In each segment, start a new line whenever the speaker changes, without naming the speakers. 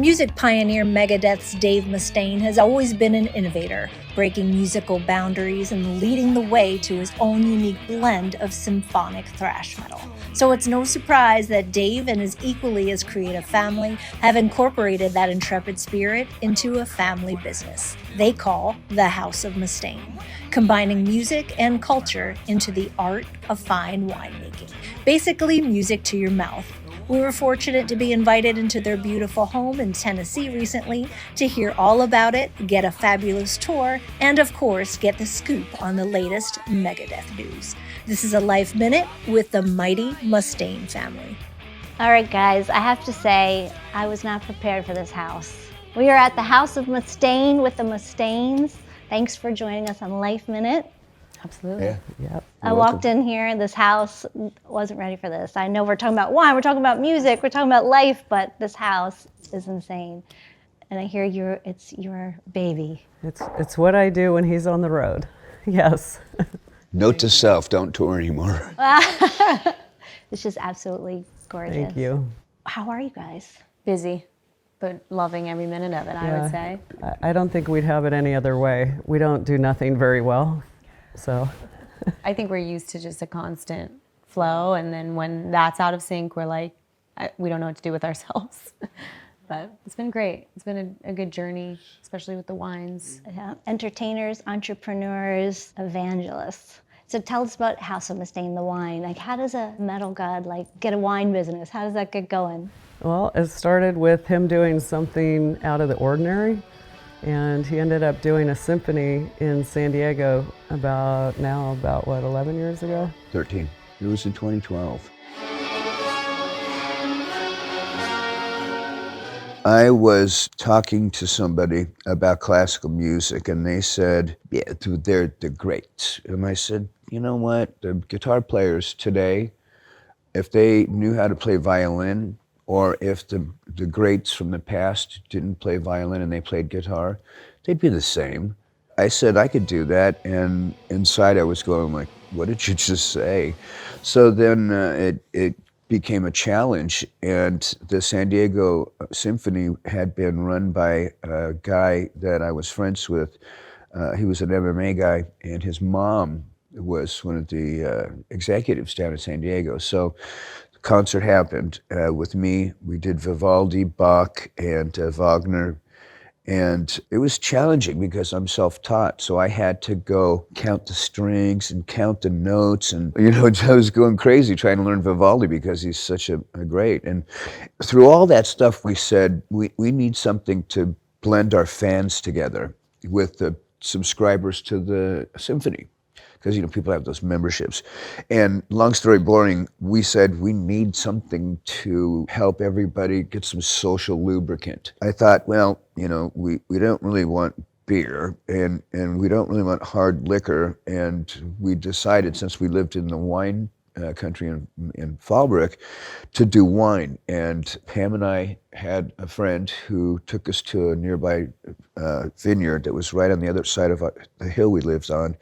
Music pioneer Megadeth's Dave Mustaine has always been an innovator, breaking musical boundaries and leading the way to his own unique blend of symphonic thrash metal. So it's no surprise that Dave and his equally as creative family have incorporated that intrepid spirit into a family business they call the House of Mustaine, combining music and culture into the art of fine winemaking. Basically, music to your mouth. We were fortunate to be invited into their beautiful home in Tennessee recently to hear all about it, get a fabulous tour, and of course, get the scoop on the latest Megadeth news. This is a Life Minute with the mighty Mustaine family.
All right, guys, I have to say, I was not prepared for this house. We are at the House of Mustaine with the Mustaines. Thanks for joining us on Life Minute.
Absolutely.
Yeah.
Yep.
I walked in here, this house wasn't ready for this. I know we're talking about wine, we're talking about music, we're talking about life, but this house is insane. And I hear it's your baby.
It's what I do when he's on the road. Yes.
Note to self, don't tour anymore.
It's just absolutely gorgeous.
Thank you.
How are you guys?
Busy, but loving every minute of it, I would say.
I don't think we'd have it any other way. We don't do nothing very well, so.
I think we're used to just a constant flow, and then when that's out of sync, we're like, we don't know what to do with ourselves. But it's been great. It's been a good journey, especially with the wines.
Yeah. Entertainers, entrepreneurs, evangelists. So tell us about House of Mustaine, the wine. Like, how does a metal god get a wine business? How does that get going?
Well, it started with him doing something out of the ordinary, and he ended up doing a symphony in San Diego about 11 years ago?
13. It was in 2012. I was talking to somebody about classical music, and they said, yeah, they're great. And I said, you know what? The guitar players today, if they knew how to play violin, or if the greats from the past didn't play violin and they played guitar, they'd be the same. I said I could do that, and inside I was going like, what did you just say? So then it became a challenge, and the San Diego Symphony had been run by a guy that I was friends with. He was an MMA guy, and his mom was one of the executives down in San Diego. So the concert happened with me. We did Vivaldi, Bach, and Wagner. And it was challenging because I'm self-taught, so I had to go count the strings and count the notes, and I was going crazy trying to learn Vivaldi because he's such a great. And through all that stuff, we said we need something to blend our fans together with the subscribers to the symphony, because people have those memberships. And long story boring, we said we need something to help everybody get some social lubricant. I thought, well, we don't really want beer, and we don't really want hard liquor, and we decided, since we lived in the wine country in Fallbrook, to do wine. And Pam and I had a friend who took us to a nearby vineyard that was right on the other side of the hill we lived on.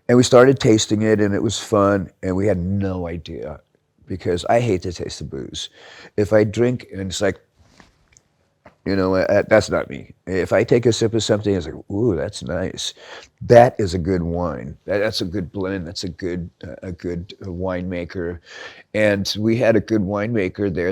And we started tasting it, and it was fun, and we had no idea, because I hate to taste the booze. If I drink and it's like, that's not me. If I take a sip of something, it's like, ooh, that's nice. That is a good wine. That's a good blend. That's a good winemaker. And we had a good winemaker there.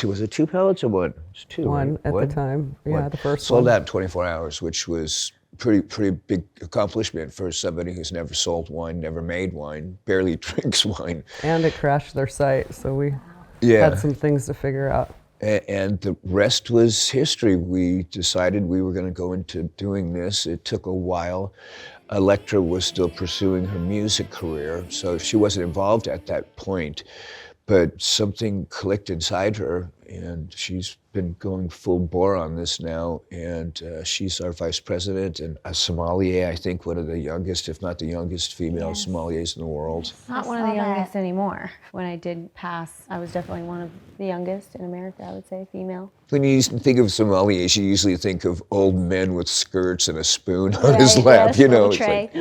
Was it 2 pallets or one? It was 2.
One
right?
at the time. Yeah, the first
Sold
one.
out in 24 hours, which was pretty big accomplishment for somebody who's never sold wine, never made wine, barely drinks wine.
And it crashed their site, so we
Yeah.
had some things to figure out.
And the rest was history. We decided we were going to go into doing this. It took a while. Electra was still pursuing her music career, so she wasn't involved at that point. But something clicked inside her, and she's been going full bore on this now. And she's our vice president and a sommelier, I think one of the youngest, if not the youngest, female sommeliers in the world.
Not one of the youngest anymore. When I did pass, I was definitely one of the youngest in America, I would say, female.
When you think of sommeliers, you usually think of old men with skirts and a spoon on his lap,
It's
like,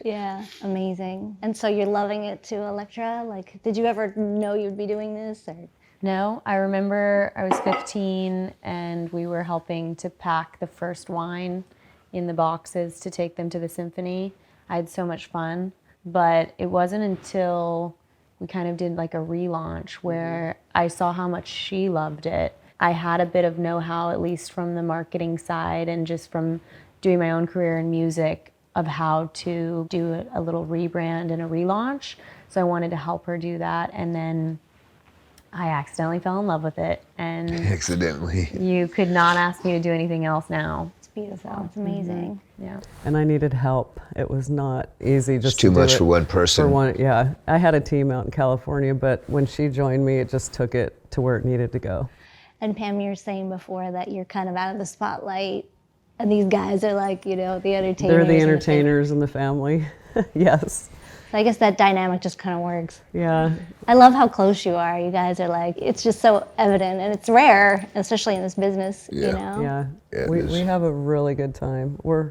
yeah, amazing. And so you're loving it too, Electra? Did you ever know you'd be doing this? Or?
No, I remember I was 15 and we were helping to pack the first wine in the boxes to take them to the symphony. I had so much fun, but it wasn't until we kind of did like a relaunch where I saw how much she loved it. I had a bit of know-how, at least from the marketing side and just from doing my own career in music, of how to do a little rebrand and a relaunch. So I wanted to help her do that. And then I accidentally fell in love with it. And
Accidentally.
you could not ask me to do anything else now.
It's beautiful. It's amazing.
Yeah.
And I needed help. It was not easy just
It's too
to do
much
it
for one person.
Yeah, I had a team out in California, but when she joined me, it just took it to where it needed to go.
And Pam, you were saying before that you're kind of out of the spotlight, and these guys are like, you know, the entertainers.
They're the entertainers in the family. Yes.
So I guess that dynamic just kind of works.
Yeah.
I love how close you are. You guys are like, it's just so evident, and it's rare, especially in this business, you
Yeah.
know?
Yeah.
Yeah,
we
it is.
have a really good time. We're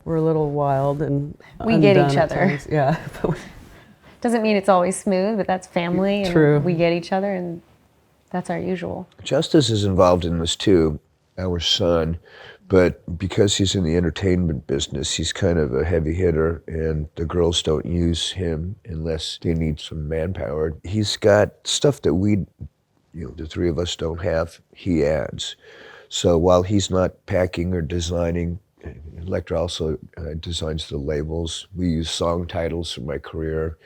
a little wild and
We get
undone
each
at
other.
times. Yeah.
Doesn't mean it's always smooth, but that's family. And
True.
we get each other, and that's our usual.
Justice is involved in this too, our son, but because he's in the entertainment business, he's kind of a heavy hitter, and the girls don't use him unless they need some manpower. He's got stuff that the three of us don't have, he adds. So while he's not packing or designing, Electra also designs the labels. We use song titles from my career.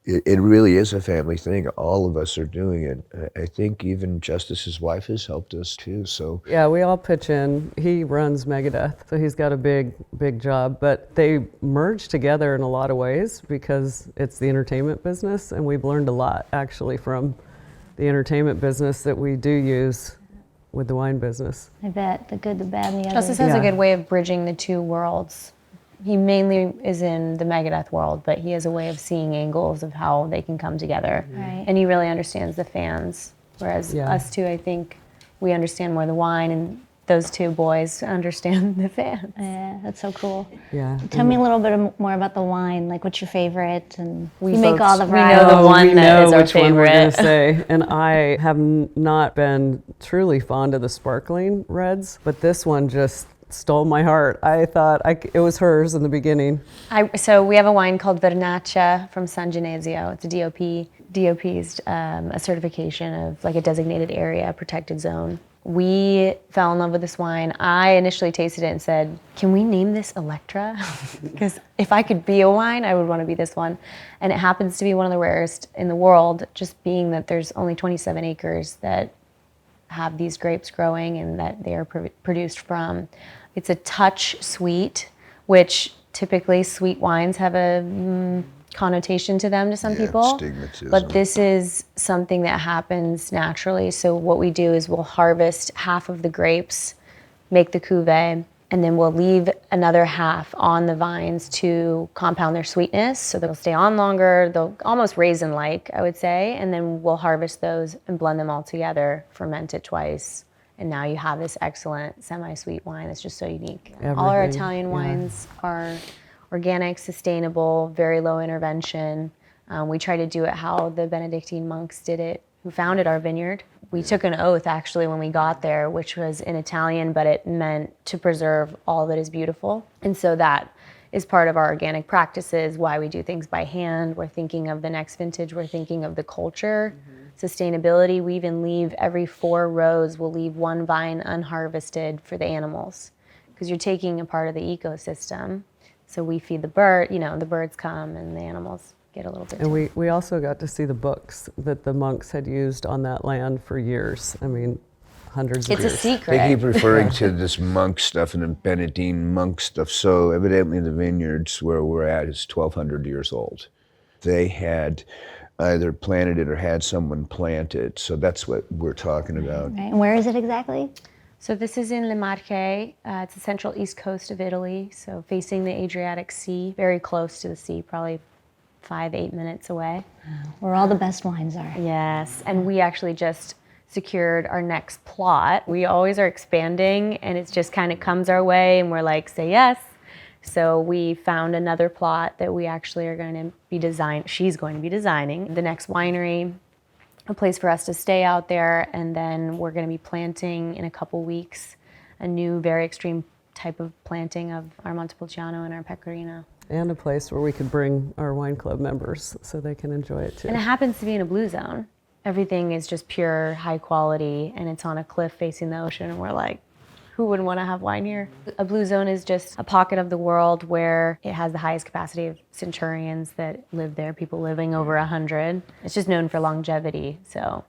It really is a family thing. All of us are doing it. I think even Justice's wife has helped us too. So
Yeah, we all pitch in. He runs Megadeth, so he's got a big job. But they merge together in a lot of ways because it's the entertainment business, and we've learned a lot actually from the entertainment business that we do use with the wine business.
I bet, the good, the bad, and the
Justice
other.
has a
Yeah.
good way of bridging the two worlds. He mainly is in the Megadeth world, but he has a way of seeing angles of how they can come together.
Right.
And he really understands the fans, whereas
Yeah.
us two, I think, we understand more the wine, and those two boys understand the fans.
Yeah, that's so cool.
Yeah.
Tell me a little bit more about the wine. Like, what's your favorite? And
We
you make
folks-
all the
we know
varieties.
the one
we
that
know
is our
which one we're gonna
favorite.
say. And I have not been truly fond of the sparkling reds, but this one just stole my heart. I thought it was hers in the beginning.
So we have a wine called Vernaccia from San Genesio. It's a DOP. DOP is a certification of like a designated area, protected zone. We fell in love with this wine. I initially tasted it and said, can we name this Electra? Because if I could be a wine, I would want to be this one. And it happens to be one of the rarest in the world, just being that there's only 27 acres that have these grapes growing and that they are produced from. It's a touch sweet, which typically sweet wines have a connotation to them to some
Yeah,
people.
stigmatism.
But this is something that happens naturally. So what we do is we'll harvest half of the grapes, make the cuvee, and then we'll leave another half on the vines to compound their sweetness. So they'll stay on longer. They'll almost raisin-like, I would say. And then we'll harvest those and blend them all together, ferment it twice. And now you have this excellent semi-sweet wine that's just so unique. All our
Everything,
Italian
yeah.
wines are organic, sustainable, very low intervention. We try to do it how the Benedictine monks did it, who founded our vineyard. We took an oath actually when we got there, which was in Italian, but it meant to preserve all that is beautiful. And so that is part of our organic practices, why we do things by hand. We're thinking of the next vintage, we're thinking of the culture, sustainability. We even leave every 4 rows, we'll leave one vine unharvested for the animals, because you're taking a part of the ecosystem. So we feed the bird, the birds come and the animals get a little bit.
And we also got to see the books that the monks had used on that land for years. I mean, hundreds of
It's a
years.
secret.
They keep referring to this monk stuff and the Benedictine monk stuff. So evidently the vineyards where we're at is 1,200 years old. They had either planted it or had someone plant it. So that's what we're talking about.
Right. And where is it exactly?
So this is in Le Marche. It's the central east coast of Italy, so facing the Adriatic Sea, very close to the sea, probably 5-8 minutes away.
Where all the best wines are.
Yes, and we actually just secured our next plot. We always are expanding, and it just kind of comes our way, and we're like, say yes. So we found another plot that we actually are going to be she's going to be designing the next winery. a place for us to stay out there, and then we're going to be planting in a couple weeks a new, very extreme type of planting of our Montepulciano and our Pecorino.
And a place where we could bring our wine club members so they can enjoy it too.
And it happens to be in a blue zone. Everything is just pure, high quality, and it's on a cliff facing the ocean, and we're like, who wouldn't want to have wine here? A blue zone is just a pocket of the world where it has the highest capacity of centurions that live there, people living over 100. It's just known for longevity, so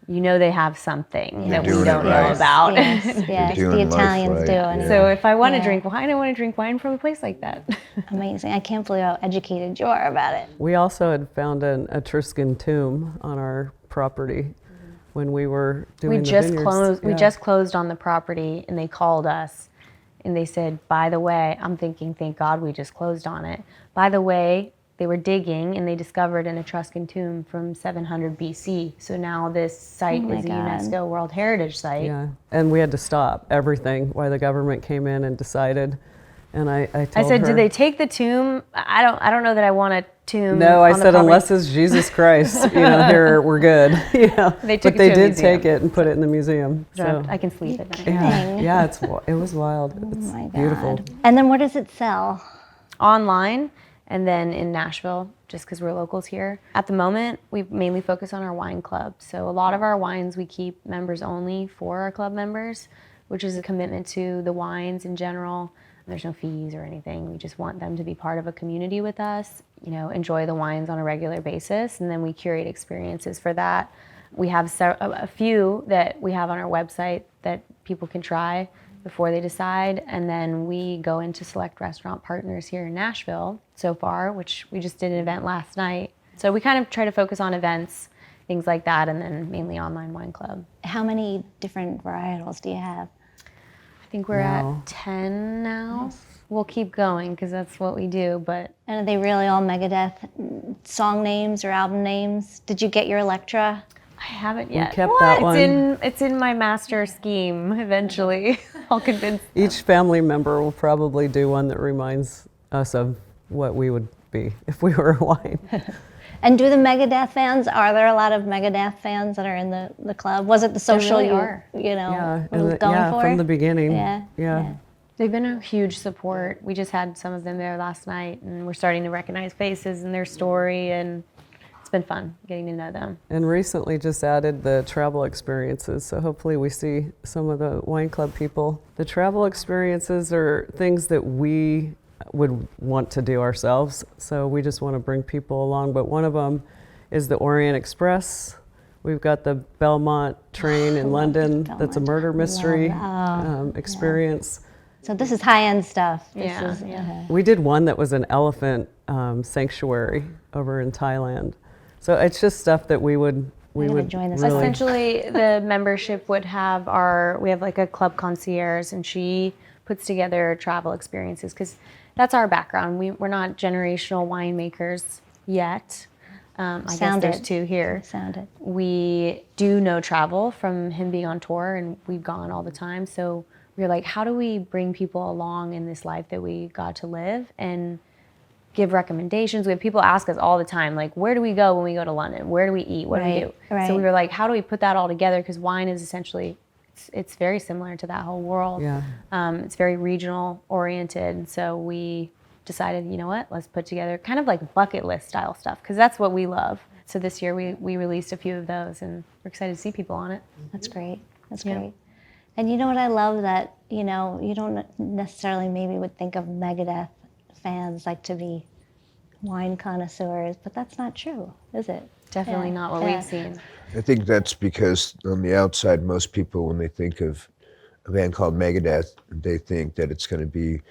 you know they have something that we
doing
don't
it
know
right.
about.
Yes, yes,
doing
the
life
Italians
right,
doing
yeah.
it.
So if I want to
Yeah.
drink wine, I want to drink wine from a place like that.
Amazing. I can't believe how educated you are about it.
We also had found an Etruscan tomb on our property when we were doing
We
the
just
vineyards.
closed. We
Yeah.
just closed on the property, and they called us, and they said, "By the way," I'm thinking, "Thank God we just closed on it." By the way, they were digging, and they discovered an Etruscan tomb from 700 BC. So now this site
Oh my
is a
God.
UNESCO World Heritage Site.
Yeah, and we had to stop everything while the government came in and decided. And I told
I said,
her,
"Did they take the tomb? I don't know that I want a tomb."
No, I
on the
said
property."
unless it's Jesus Christ, here we're good. You know,
They took
but
it
they
to a
did
museum.
take it and put it in the museum.
So
So
I can sleep at night.
yeah,
Dang.
yeah, it was wild. It's
Oh my God.
beautiful.
And then what does it sell?
Online, and then in Nashville, just because we're locals here. At the moment, we mainly focus on our wine club. So a lot of our wines we keep members only for our club members, which is a commitment to the wines in general. There's no fees or anything. We just want them to be part of a community with us, enjoy the wines on a regular basis, and then we curate experiences for that. We have a few that we have on our website that people can try before they decide, and then we go into select restaurant partners here in Nashville so far, which we just did an event last night. So we kind of try to focus on events, things like that, and then mainly online wine club.
How many different varietals do you have?
I think we're
Wow.
at 10 now. We'll keep going because that's what we do, but
And are they really all Megadeth song names or album names? Did you get your Electra?
I haven't yet.
kept that one.
It's in my master scheme eventually. I'll convince.
Each family member will probably do one that reminds us of what we would be if we were a wine.
And do the Megadeth fans, are there a lot of Megadeth fans that are in the club? Was it the social
really
you,
are.
Yeah,
was going for?
from the beginning.
Yeah.
They've been a huge support. We just had some of them there last night, and we're starting to recognize faces and their story, and it's been fun getting to know them.
And recently just added the travel experiences, so hopefully we see some of the wine club people. The travel experiences are things that we would want to do ourselves, so we just want to bring people along. But one of them is the Orient Express. We've got the Belmont train in London. That's a
Belmont.
murder mystery
Love
experience.
So this is high-end stuff.
Yeah.
We did one that was an elephant sanctuary over in Thailand. So it's just stuff that we would
join this
really.
Essentially, the membership would have we have like a club concierge, and she puts together travel experiences because that's our background. We're not generational winemakers yet. I guess there's
Sounded.
two here.
Sounded.
We do know travel from him being on tour, and we've gone all the time. So we're like, how do we bring people along in this life that we got to live and give recommendations? We have people ask us all the time, like, where do we go when we go to London? Where do we eat? What do we do?
Right.
So we were like, how do we put that all together? Because wine is essentially, it's very similar to that whole world.
Yeah.
It's very regional oriented. So we decided, you know what, let's put together kind of like bucket list style stuff, because that's what we love. So this year we released a few of those, and we're excited to see people on it.
That's great. That's
Yeah.
great. And you know what I love, that, you don't necessarily maybe would think of Megadeth fans like to be wine connoisseurs, but that's not true, is it?
Definitely
Yeah.
not what
Yeah.
we've seen.
I think that's because on the outside, most people, when they think of a band called Megadeth, they think that it's going to be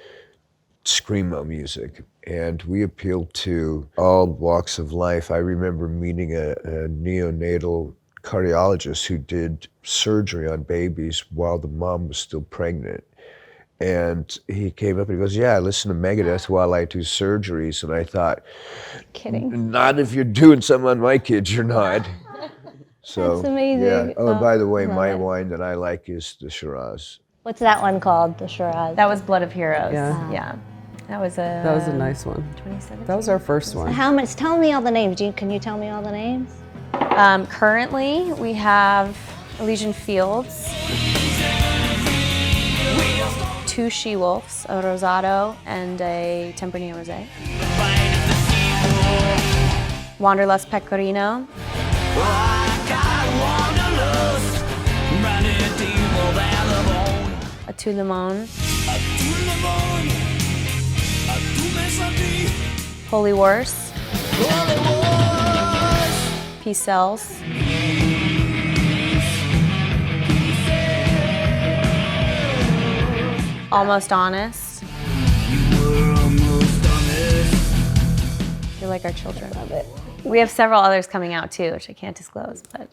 screamo music. And we appeal to all walks of life. I remember meeting a neonatal cardiologist who did surgery on babies while the mom was still pregnant. And he came up and he goes, yeah, I listen to Megadeth while I do surgeries. And I thought,
Kidding.
not if you're doing something on my kids, you're not. So,
That's amazing.
Yeah. Oh, and by the way,
Love
my
it.
wine that I like is the Shiraz.
What's that one called, the Shiraz?
That was Blood of Heroes.
Yeah.
That was a.
That was a nice one.
2017.
That was our first one.
How much? Tell me all the names. Can you tell me all the names?
Currently, we have Elysian Fields, 2 She-Wolves, a Rosado and a Tempranillo Rosé. Wanderlust Pecorino. A Tout Le Monde. Holy Wars. Picels. Almost Honest. You're like our children. Love it. We have several others coming out too, which I can't disclose, but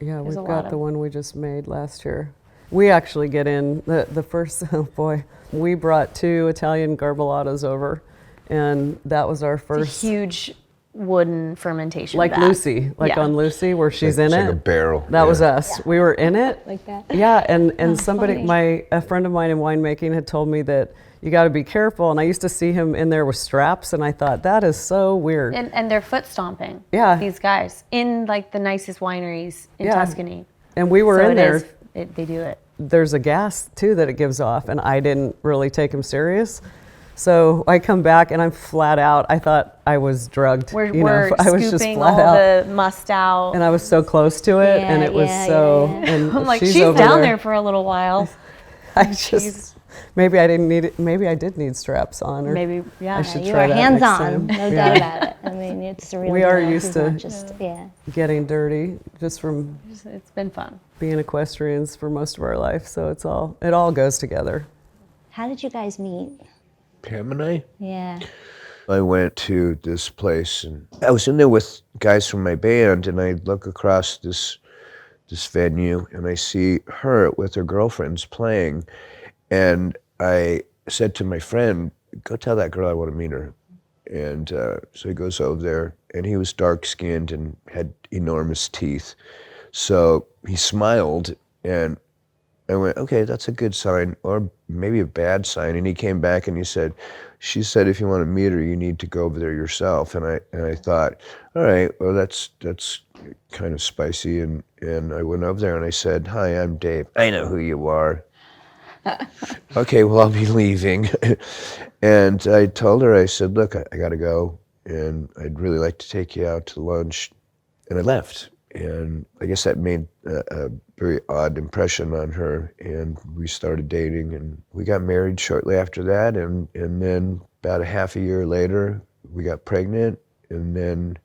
Yeah, we've
a lot
got
of-
the one we just made last year. We actually get in the first, oh boy, we brought 2 Italian garballatas over, and that was our
it's
first,
a huge wooden fermentation
like
vat.
Lucy, like
Yeah.
on Lucy, where she's in
It's
it.
like a barrel.
That was
yeah.
us. We were in it.
Like that?
Yeah, and somebody,
funny.
a friend of mine in winemaking had told me that you got to be careful, and I used to see him in there with straps, and I thought, that is so weird.
And they're foot stomping.
Yeah.
These guys in like the nicest wineries in
Yeah.
Tuscany.
And we were
So
in
it
there.
is- they do it.
There's a gas too that it gives off, and I didn't really take him serious. So I come back and I'm flat out. I thought I was drugged.
We're
I was just
scooping
flat
all
out,
the must out.
and I was so close to it, and
Yeah,
it was
yeah,
so.
yeah.
And
I'm like,
she's
she's
over
down there for a little while.
I just maybe I didn't need it. Maybe I did need straps on, or
Maybe, yeah.
I should
You
try
are
that
hands
next
on,
time.
no
Yeah.
doubt about it. I mean, it's a real
We are
deal.
used
It's not
to-
just, yeah.
Getting dirty just from
It's been fun.
being equestrians for most of our life. So it all goes together.
How did you guys meet?
Pam and I?
Yeah.
I went to this place, and I was in there with guys from my band, and I look across this venue, and I see her with her girlfriends playing, and I said to my friend, "Go tell that girl I want to meet her." And so he goes over there, and he was dark-skinned and had enormous teeth. So he smiled, and I went, okay, that's a good sign, or maybe a bad sign. And he came back and he said, she said, if you want to meet her, you need to go over there yourself. And I thought, all right, well, that's kind of spicy. And I went over there and I said, hi, I'm Dave. I know who you are. Okay, well, I'll be leaving. And I told her, I said, look, I got to go, and I'd really like to take you out to lunch. And I left. And I guess that made a very odd impression on her, and we started dating, and we got married shortly after that, and then about a half a year later, we got pregnant, and then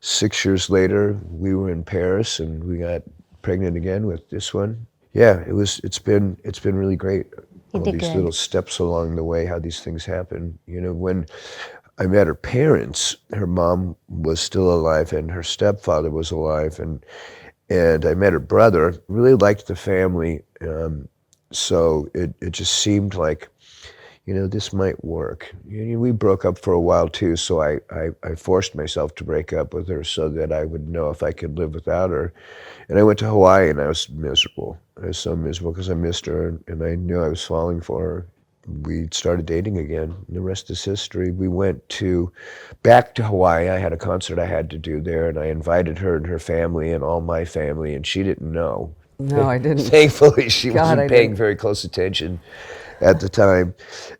6 years later, we were in Paris, and we got pregnant again with this one. Yeah, it's been really great. All
did
these
good.
little steps along the way, how these things happen. You know, when I met her parents, her mom was still alive and her stepfather was alive, and I met her brother, really liked the family, so it just seemed like, you know, this might work. You know, we broke up for a while too, so I forced myself to break up with her so that I would know if I could live without her. And I went to Hawaii, and I was miserable. I was so miserable because I missed her, and I knew I was falling for her. We started dating again, and the rest is history. We went back to Hawaii. I had a concert I had to do there, and I invited her and her family and all my family, and she didn't know.
No, I didn't.
Thankfully, she
God,
wasn't
I
paying
didn't.
very close attention at the time.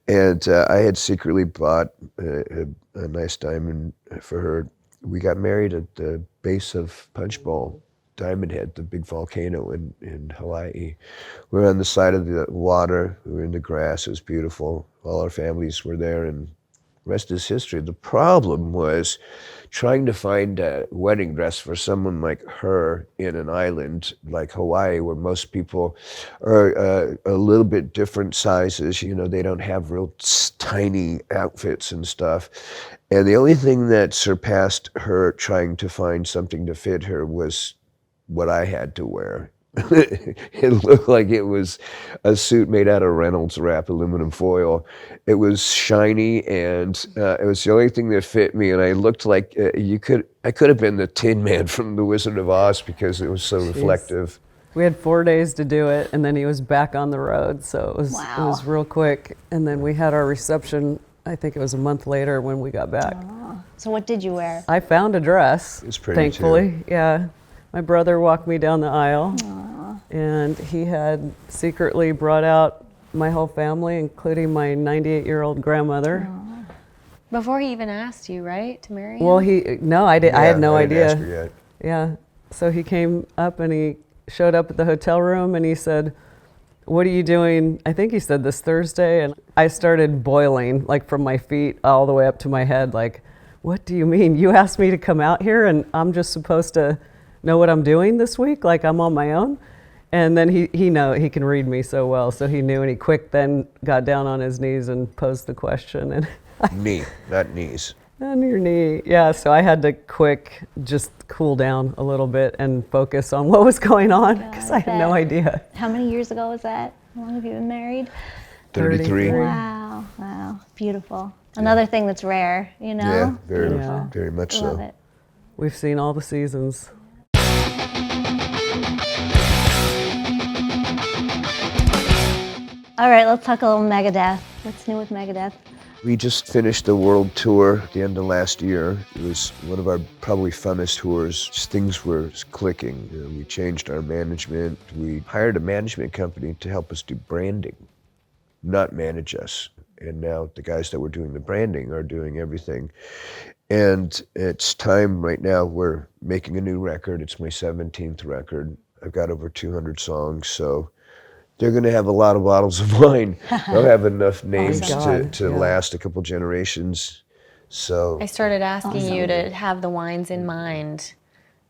And I had secretly bought a nice diamond for her. We got married at the base of Punch Bowl, Diamond Head, the big volcano in Hawaii. We were on the side of the water, we were in the grass, it was beautiful. All our families were there, and the rest is history. The problem was trying to find a wedding dress for someone like her in an island like Hawaii, where most people are a little bit different sizes. You know, they don't have real tiny outfits and stuff. And the only thing that surpassed her trying to find something to fit her was what I had to wear. It looked like it was a suit made out of Reynolds wrap, aluminum foil. It was shiny, and it was the only thing that fit me. And I looked like I could have been the Tin Man from The Wizard of Oz because it was so reflective.
We had 4 days to do it, and then he was back on the road, so it was
Wow.
real quick. And then we had our reception I think it was a month later when we got back.
So what did you wear?
I found a dress,
It's pretty,
thankfully.
too.
Yeah. My brother walked me down the aisle, and he had secretly brought out my whole family, including my 98-year-old grandmother.
Before he even asked you, right, to marry him?
Well, I had no
I didn't
idea.
ask her yet.
Yeah. So he came up and he showed up at the hotel room and he said, "What are you doing?" I think he said this Thursday. And I started boiling, like from my feet all the way up to my head. Like, what do you mean? You asked me to come out here and I'm just supposed to know what I'm doing this week? Like I'm on my own? And then he can read me so well. So he knew, and he then got down on his knees and posed the question. And
Knee, not knees.
on your knee. Yeah, so I had to just cool down a little bit and focus on what was going on because I had no idea.
How many years ago was that? How long have you been married?
33.
Wow, beautiful. Another thing that's rare, you know?
Yeah, very,
Yeah.
very much
Love
so.
it.
We've seen all the seasons.
All right, let's talk a little Megadeth. What's new with Megadeth?
We just finished the world tour at the end of last year. It was one of our probably funnest tours. Just things were clicking. You know, we changed our management. We hired a management company to help us do branding, not manage us. And now the guys that were doing the branding are doing everything. And it's time right now. We're making a new record. It's my 17th record. I've got over 200 songs, so they're going to have a lot of bottles of wine. They'll have enough names
God,
to
yeah.
last a couple generations. So
I started asking you to have the wines in mind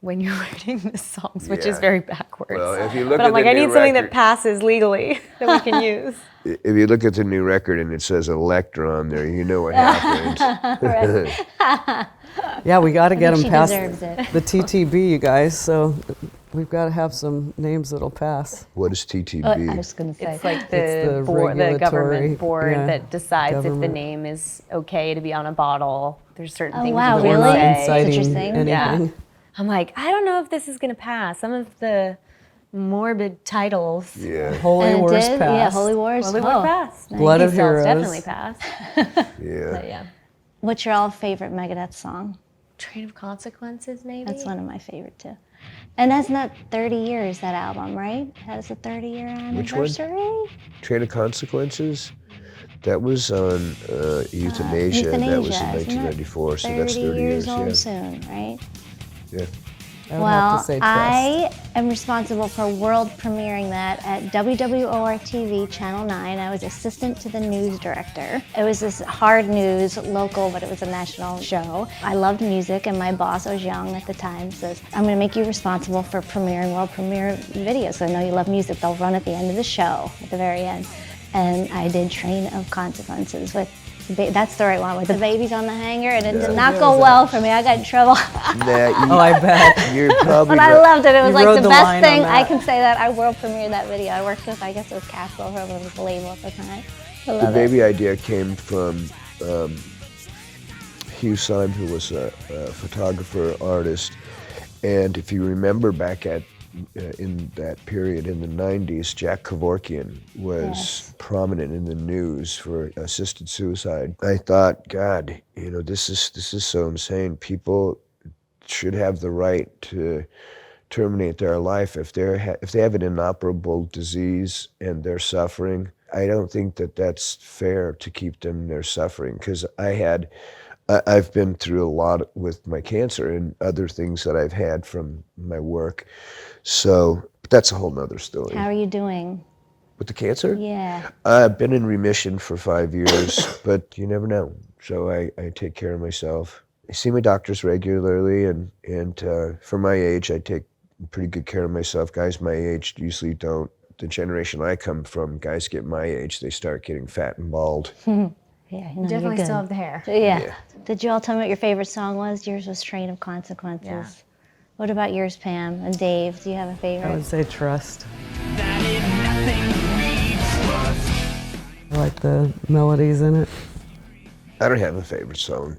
when you're writing the songs, which is
Yeah.
very backwards.
Well, if you look
but I'm
at
like,
the
I
new
need something that
record-
passes legally that we can use.
if you look at the new record and it says Electra on there, you know what happened.
Yeah, we got to get them
she
past
deserves it.
the TTB, you guys. So we've got to have some names that'll pass.
What is TTB?
I was going to say.
It's like
It's
the,
the
board, the
regulatory-
government board
yeah,
that decides if the
government.
name is okay to be on a bottle. There's certain
Oh,
things
wow,
you
We're
can
not
really?
say.
inciting
interesting.
anything.
Yeah. I'm like, I don't know if this is going to pass. Some of the morbid titles.
Yeah,
Holy
And it
Wars
did?
passed.
Yeah, Holy Wars.
Well, they
Oh.
were passed.
Blood of
Cells
Heroes.
definitely passed.
yeah.
But yeah.
What's your all favorite Megadeth song?
Train of Consequences, maybe?
That's one of my favorite too. And that's not 30 years, that album, right? That is a 30-year
Which one?
anniversary.
Train of Consequences? That was on Euthanasia. That was in
Euthanasia, isn't it?
1994, so that's 30 years.
old
Yeah.
soon, right?
Yeah.
I would have
Well,
to say Trust.
I am responsible for world premiering that at WWOR-TV Channel 9. I was assistant to the news director. It was this hard news, local, but it was a national show. I loved music, and my boss, I was young at the time, says, I'm going to make you responsible for premiering world premiere videos. So I know you love music. They'll run at the end of the show, at the very end. And I did Train of Consequences with that's the right one, with the babies on the hanger, and it did not go well for me. I got in trouble.
Nah,
Oh, I bet.
you're probably
But I
not-
loved it. It was
You
like
rode
the
the
best
line
thing.
on
I
that.
can say that. I world premiered that video. I worked with, I guess it was Castle, whoever was the label at the time. I
The
love it.
baby idea came from Hugh Syme, who was a photographer, artist. And if you remember back in that period in the 90s, Jack Kevorkian was
Yes.
prominent in the news for assisted suicide. I thought, God, you know, this is so insane. People should have the right to terminate their life if they have an inoperable disease and they're suffering. I don't think that that's fair to keep them in their suffering, because I've been through a lot with my cancer and other things that I've had from my work. So that's a whole nother story.
How are you doing?
With the cancer?
Yeah.
I've been in remission for 5 years, but you never know. So I take care of myself. I see my doctors regularly, and for my age, I take pretty good care of myself. Guys my age usually don't. The generation I come from, guys get my age, they start getting fat and bald.
Yeah, no,
Definitely
you're good.
still have the hair.
Yeah. Did you all tell me what your favorite song was? Yours was Train of Consequences.
Yeah.
What about yours, Pam? And Dave, do you have a
I
favorite?
would say Trust. I like the melodies in it.
I don't have a favorite song.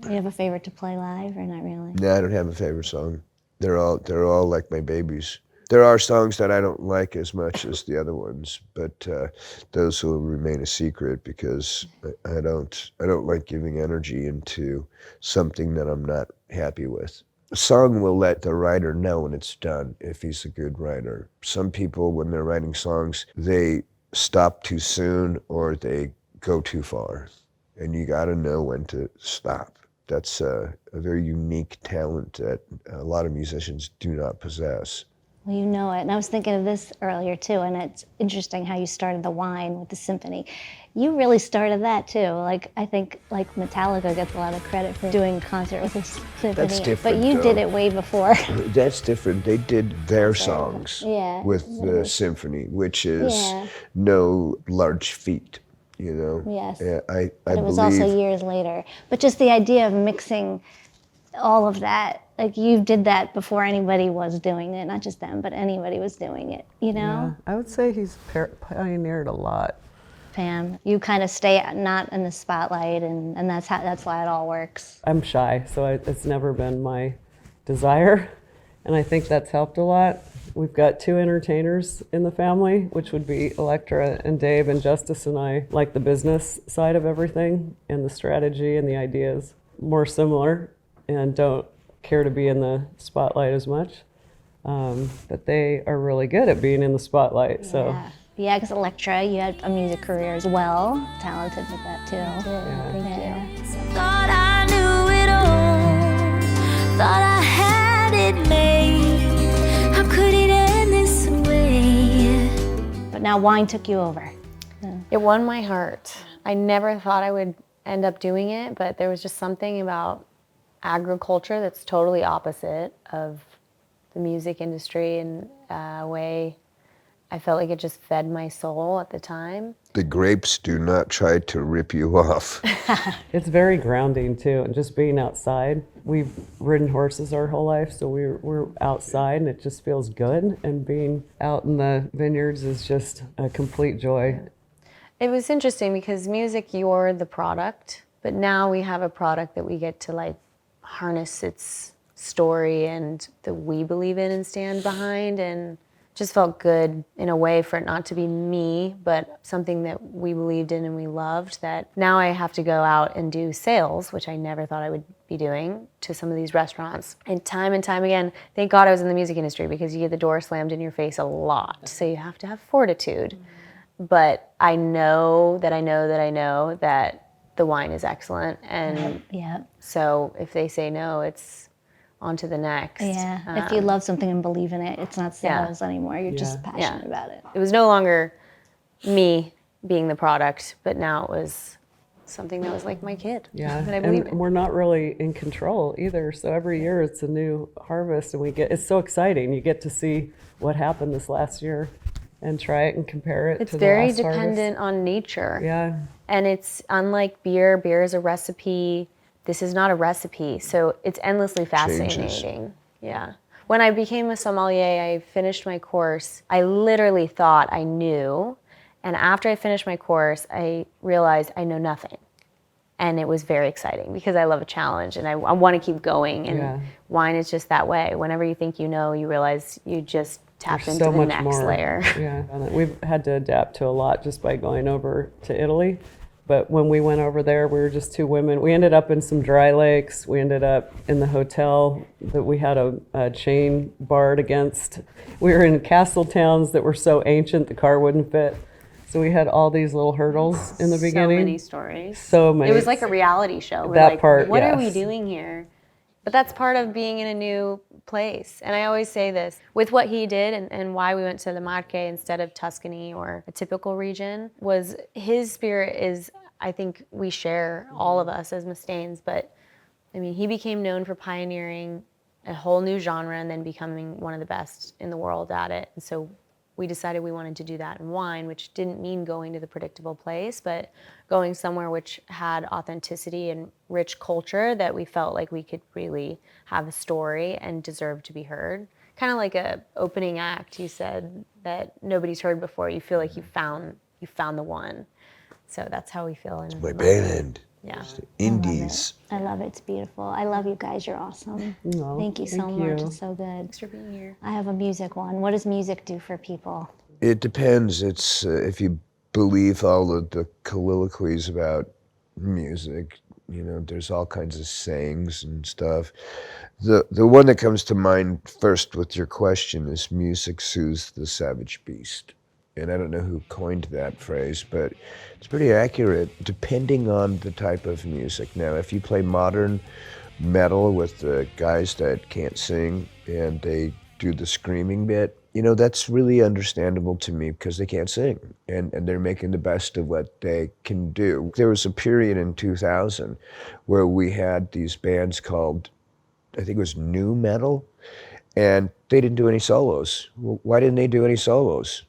Do you have a favorite to play live, or not really?
No, I don't have a favorite song. They're all like my babies. There are songs that I don't like as much as the other ones, but those will remain a secret because I don't like giving energy into something that I'm not happy with. A song will let the writer know when it's done if he's a good writer. Some people, when they're writing songs, they stop too soon or they go too far, and you got to know when to stop. That's a very unique talent that a lot of musicians do not possess.
Well, you know it. And I was thinking of this earlier too, and it's interesting how you started the wine with the symphony. You really started that too. Like, I think like Metallica gets a lot of credit for doing a concert with the symphony.
That's different,
but you
though.
did it way before.
That's different. They did their songs
Yeah.
with the symphony, which is
Yeah.
no large feat, you know?
Yes.
Yeah, I
But it was
believe,
also years later. But just the idea of mixing all of that, like you did that before anybody was doing it, not just them, but anybody was doing it, you know?
Yeah, I would say he's pioneered a lot.
Pam, you kind of stay not in the spotlight, and that's why it all works.
I'm shy, so it's never been my desire, and I think that's helped a lot. We've got 2 entertainers in the family, which would be Electra and Dave, and Justice and I like the business side of everything, and the strategy and the ideas more similar, and don't care to be in the spotlight as much. But they are really good at being in the spotlight, so.
Yeah, because Electra, you had a music career as well. Talented with that too.
Thank you.
Thought I knew it all, thought I had it made. How could it end this way?
But now wine took you over.
It won my heart. I never thought I would end up doing it, but there was just something about agriculture that's totally opposite of the music industry in a way. I felt like it just fed my soul at the time.
the grapes do not try to rip you off.
It's very grounding too, and just being outside. We've ridden horses our whole life, so we're outside, and it just feels good. And being out in the vineyards is just a complete joy.
It was interesting because music, you're the product, but now we have a product that we get to like harness its story and that we believe in and stand behind, and just felt good in a way for it not to be me, but something that we believed in and we loved, that now I have to go out and do sales, which I never thought I would be doing, to some of these restaurants. And time again, thank God I was in the music industry, because you get the door slammed in your face a lot. So you have to have fortitude. Mm-hmm. But I know that the wine is excellent. And so if they say no, it's on to the next.
Yeah, if you love something and believe in it, it's not sales anymore. You're just passionate about it.
It was no longer me being the product, but now it was something that was like my kid.
Yeah,
and I believe
and we're not really in control either. So every year it's a new harvest, and it's so exciting. You get to see what happened this last year and try it and compare it
It's
to the
very
last
dependent
harvest.
on nature.
Yeah.
And it's unlike beer. Beer is a recipe. This is not a recipe, so it's endlessly fascinating.
Changes.
Yeah. When I became a sommelier, I finished my course. I literally thought I knew, and after I finished my course, I realized I know nothing. And it was very exciting because I love a challenge, and I want to keep going, and wine is just that way. Whenever you think you know, you realize you just tapped
There's
into
so
the
much
next
more.
layer.
Yeah, and we've had to adapt to a lot just by going over to Italy. But when we went over there, we were just two women. We ended up in some dry lakes. We ended up in the hotel that we had a chain barred against. We were in castle towns that were so ancient the car wouldn't fit. So we had all these little hurdles in the beginning.
So many stories.
So many.
It was like a reality show. We're
That
like,
part,
what are we
yes.
doing here? But that's part of being in a new place. And I always say this, with what he did and why we went to the Marche instead of Tuscany or a typical region, was his spirit is, I think we share, all of us as Mustaines, but I mean, he became known for pioneering a whole new genre and then becoming one of the best in the world at it. And so we decided we wanted to do that in wine, which didn't mean going to the predictable place, but going somewhere which had authenticity and rich culture that we felt like we could really have a story and deserve to be heard. Kind of like a opening act, you said, that nobody's heard before. You feel like you found the one. So that's how we feel.
My band.
Yeah.
Indies.
I love it. It's beautiful. I love you guys. You're awesome.
No,
Thank you so much. It's so good.
Thanks for being here.
I have a music one. What does music do for people?
It depends. It's if you believe all of the colloquies about music, you know, there's all kinds of sayings and stuff. The one that comes to mind first with your question is music soothes the savage beast. And I don't know who coined that phrase, but it's pretty accurate depending on the type of music. Now, if you play modern metal with the guys that can't sing and they do the screaming bit, you know, that's really understandable to me because they can't sing and they're making the best of what they can do. There was a period in 2000 where we had these bands called, I think it was new metal, and they didn't do any solos. Well, why didn't they do any solos?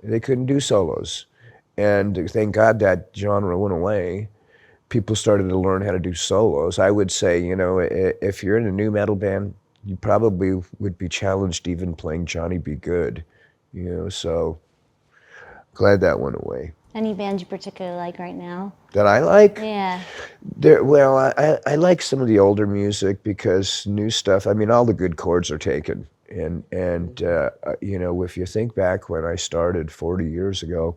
They couldn't do solos. And thank God that genre went away. People started to learn how to do solos. I would say, you know, if you're in a new metal band, you probably would be challenged even playing Johnny Be Good, you know, so glad that went away.
Any bands you particularly like right now?
That I like?
Yeah.
Well, I like some of the older music because new stuff, I mean, all the good chords are taken. And you know, if you think back when I started 40 years ago,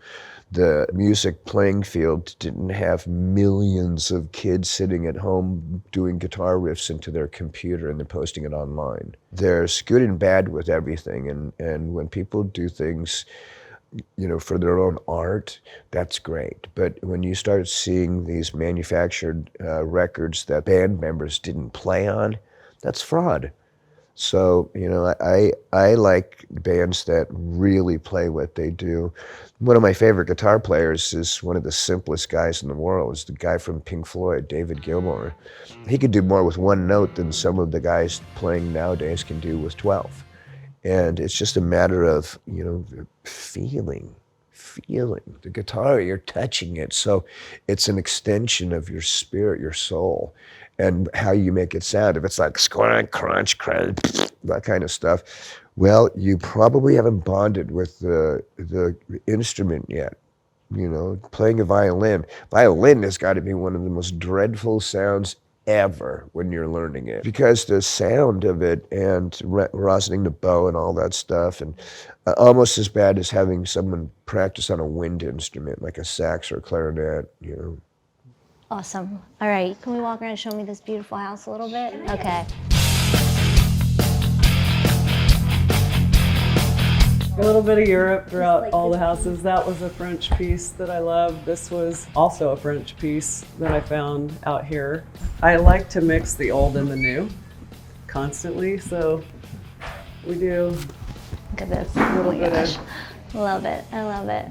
the music playing field didn't have millions of kids sitting at home doing guitar riffs into their computer and then posting it online. There's good and bad with everything. And when people do things, you know, for their own art, that's great. But when you start seeing these manufactured records that band members didn't play on, that's fraud. So, you know, I like bands that really play what they do. One of my favorite guitar players is one of the simplest guys in the world. Is the guy from Pink Floyd, David Gilmour. He could do more with one note than some of the guys playing nowadays can do with 12. And it's just a matter of, you know, feeling the guitar, you're touching it. So it's an extension of your spirit, your soul, and how you make it sound. If it's like squank, crunch, that kind of stuff, well, you probably haven't bonded with the instrument yet. You know, playing a violin has got to be one of the most dreadful sounds ever when you're learning it, because the sound of it and rosining the bow and all that stuff, and almost as bad as having someone practice on a wind instrument like a sax or a clarinet, you know.
Awesome. All right, can we walk around and show me this beautiful house a little bit? Okay.
A little bit of Europe throughout all the houses. That was a French piece that I love. This was also a French piece that I found out here. I like to mix the old and the new constantly, so we do.
Look at this.
A little
Oh my
bit
gosh.
of.
Love it. I love it.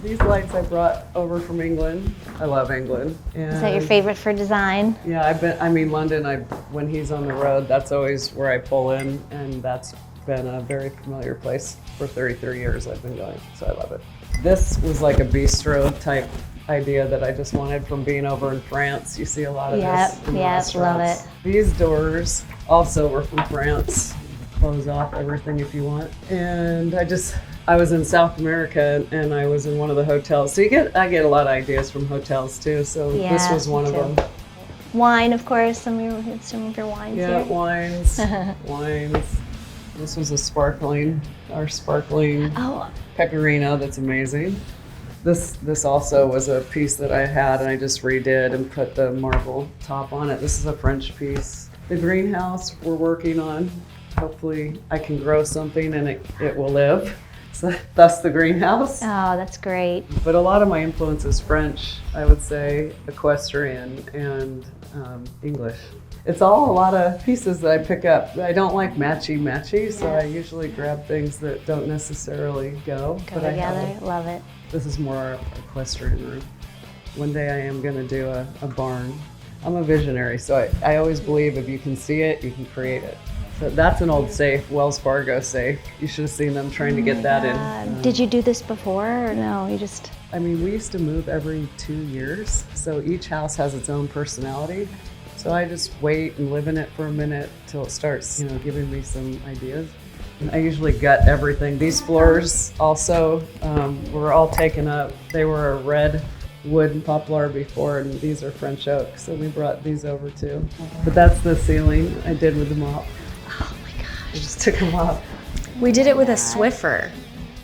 These lights I brought over from England. I love England.
Is that your favorite for design?
Yeah, London, when he's on the road, that's always where I pull in, and that's been a very familiar place for 33 years I've been going, so I love it. This was like a bistro type idea that I just wanted from being over in France. You see a lot of this in the
love
restaurants.
it.
These doors also were from France. Close off everything if you want. And I was in South America and I was in one of the hotels. So I get a lot of ideas from hotels too. So this was one of them.
Wine, of course, some of your wines
Yeah,
here.
wines. This was our sparkling Pecorino that's amazing. This also was a piece that I had and I just redid and put the marble top on it. This is a French piece. The greenhouse we're working on. Hopefully I can grow something and it will live. So that's the greenhouse.
Oh, that's great.
But a lot of my influence is French, I would say, equestrian, and English. It's all a lot of pieces that I pick up. I don't like matchy, so I usually grab things that don't necessarily go.
Go together, love it.
This is more equestrian room. One day I am gonna do a barn. I'm a visionary, so I always believe if you can see it, you can create it. So that's an old safe, Wells Fargo safe. You should have seen them trying to get that in.
Did you do this before or no? You just...
I mean, we used to move every 2 years, so each house has its own personality. So I just wait and live in it for a minute till it starts, giving me some ideas. And I usually gut everything. These floors also were all taken up. They were a red wood and poplar before, and these are French oak, so we brought these over too. But that's the ceiling I did with the mop.
Oh my gosh.
I just took a mop.
We did it with a Swiffer.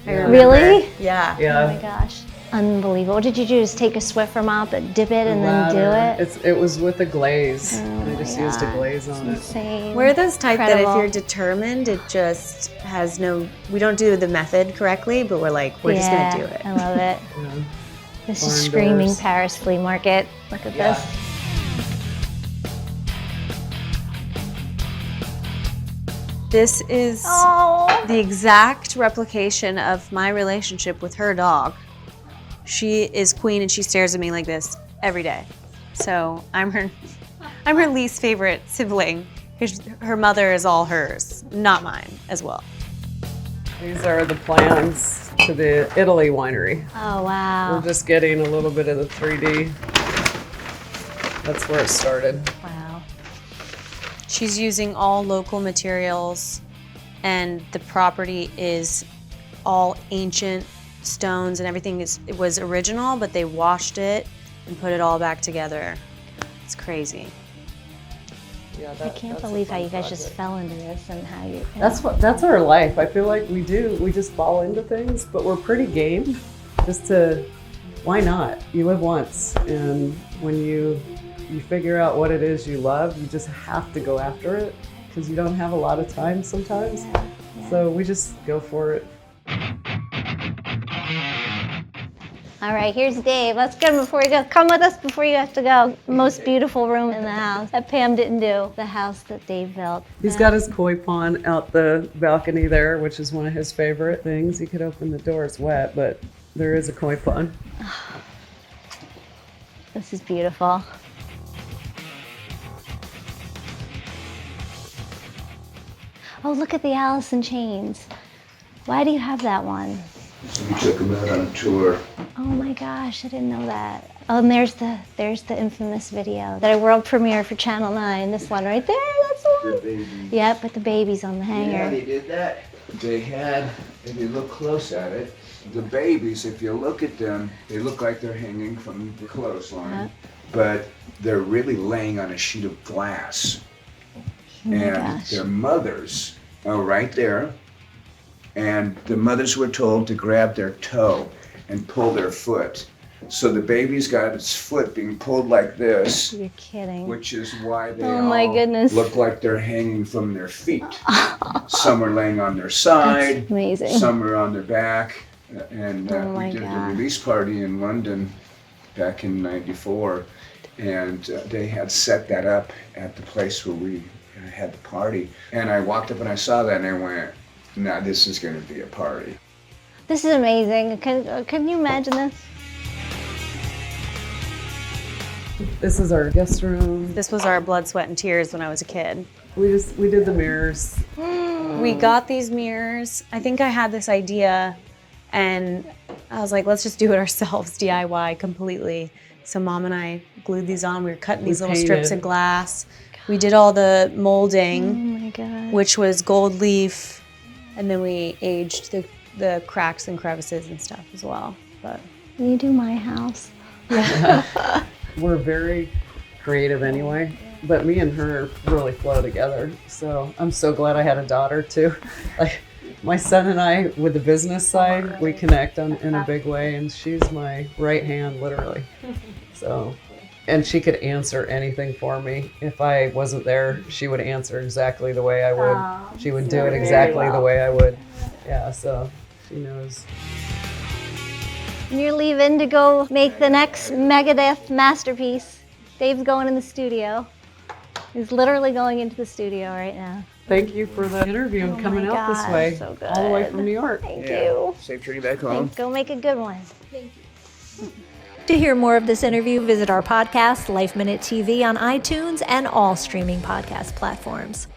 I remember.
Really?
Yeah.
Yeah.
Oh my gosh. Unbelievable. What did you do? Just take a Swiffer mop and dip it and then do it?
It was with a glaze.
Oh
I just
my
used a
God.
glaze on it.
Insane.
We're those type that
Incredible.
if you're determined, it just has no, we don't do the method correctly, but we're like, we're just going to do it.
I love it.
Yeah.
This
Barn
is screaming
doors.
Paris flea market. Look at
Yeah.
this.
This is
Oh.
the exact replication of my relationship with her dog. She is queen and she stares at me like this every day. So I'm her least favorite sibling because her mother is all hers, not mine as well.
These are the plans to the Italy winery.
Oh, wow.
We're just getting a little bit of the 3D. That's where it started.
Wow.
She's using all local materials and the property is all ancient stones and everything it was original, but they washed it and put it all back together. It's crazy.
Yeah,
I can't believe how you guys just fell into this and how you.
That's our life. I feel like we just fall into things, but we're pretty game just to, why not? You live once, and when you figure out what it is you love, you just have to go after it because you don't have a lot of time sometimes. So we just go for it.
All right, here's Dave. Let's get him before you go. Come with us before you have to go. Most beautiful room in the house that Pam didn't do. The house that Dave built.
He's got his koi pond out the balcony there, which is one of his favorite things. He could open the door, it's wet, but there is a koi pond.
This is beautiful. Oh, look at the Alice in Chains. Why do you have that one?
We took him out on a tour.
Oh my gosh, I didn't know that. Oh, and there's the infamous video that I world premiere for Channel 9. This one right there, that's the one.
The baby.
Yep, with the babies on the
Yeah,
hanger.
they did that. They had, if you look close at it, the babies, if you look at them, they look like they're hanging from the clothesline, but they're really laying on a sheet of glass.
Oh my
And
gosh.
their mothers are right there. And the mothers were told to grab their toe and pull their foot. So the baby's got its foot being pulled like this,
You're kidding.
which is why they
Oh my
all
goodness.
look like they're hanging from their feet. Some are laying on their side,
That's amazing.
some are on their back. And
Oh my
we did
God.
a release party in London back in '94, and they had set that up at the place where we had the party. And I walked up and I saw that and I went, nah, this is going to be a party.
This is amazing. Can you imagine this?
This is our guest room.
This was our blood, sweat, and tears when I was a kid.
We did the mirrors.
We got these mirrors. I think I had this idea and I was like, let's just do it ourselves, DIY completely. So Mom and I glued these on. We were cutting these little strips
painted.
of glass. We did all the
Oh
molding,
my God.
which was gold leaf, and then we aged the cracks and crevices and stuff as well. But
Can you do my house?
We're very creative anyway, but me and her really flow together. So I'm so glad I had a daughter too. Like my son and I, with the business side, we connect in a big way, and she's my right hand, literally. So, and she could answer anything for me. If I wasn't there, she would answer exactly the way I would. She would do it exactly the way I would. Yeah, so she knows.
And you're leaving to go make the next Megadeth masterpiece. Dave's going in the studio. He's literally going into the studio right now.
Thank you for the interview and coming out this
gosh,
way,
so
all the way
good.
from New York.
Thank you.
Safe journey back home.
Go make a good one.
To hear more of this interview, visit our podcast, Life Minute TV, on iTunes and all streaming podcast platforms.